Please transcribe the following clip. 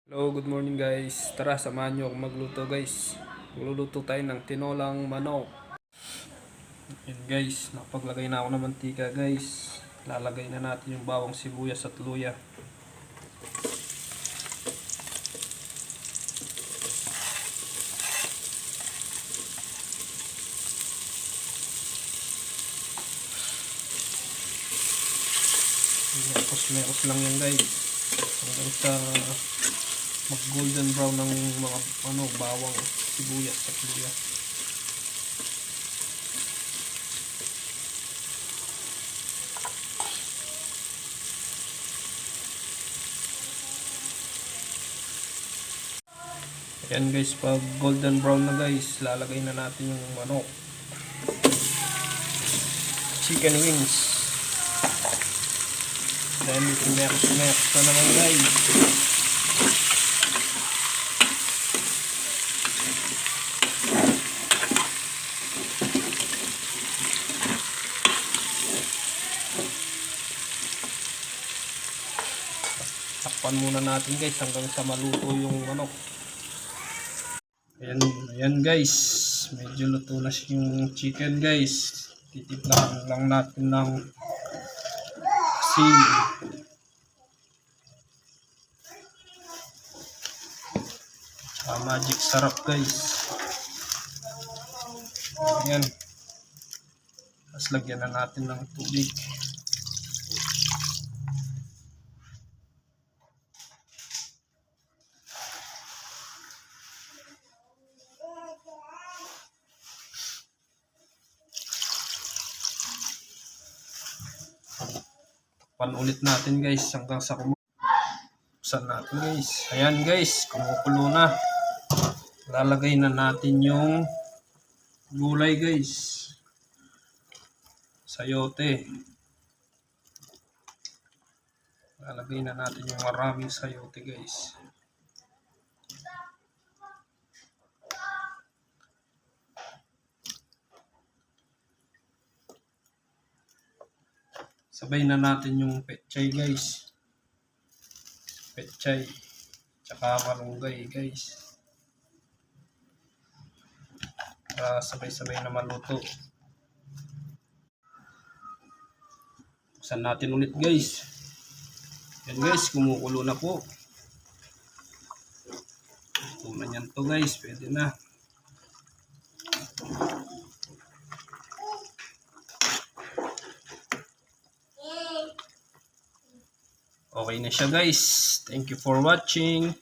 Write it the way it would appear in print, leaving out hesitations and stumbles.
Hello, good morning guys. Tara, samahan nyo akong magluto guys. Magluluto tayo ng tinolang manok. Yan guys, nakapaglagay na ako ng mantika guys. Lalagay na natin yung bawang sibuyas at luya. Mekos lang yan guys. Hanggang sa mag golden brown ng mga bawang sibuyas at luya. Ayan guys, pag golden brown na guys, lalagay na natin yung manok. Chicken wings. Then mekos na naman guys. Takpan muna natin guys hanggang sa maluto yung manok. Ayan guys, medyo luto na yung chicken guys. Titiplahan lang natin ng asin. Magic sarap guys. Ayan. Tapos lagyan na natin ng tubig. Ulit natin guys hanggang sa buksan natin guys. Ayan guys, kumukulo na. Lalagay na natin yung gulay guys. Sayote. Lalagay na natin yung maraming sayote guys. Sabay na natin yung pechay guys. Pechay. Tsaka malunggay guys. Para sabay-sabay na maluto. Buksan natin ulit guys. Yan guys, kumukulo na po. Ito na yan to guys. Pwede na. Okay na siya guys. Thank you for watching.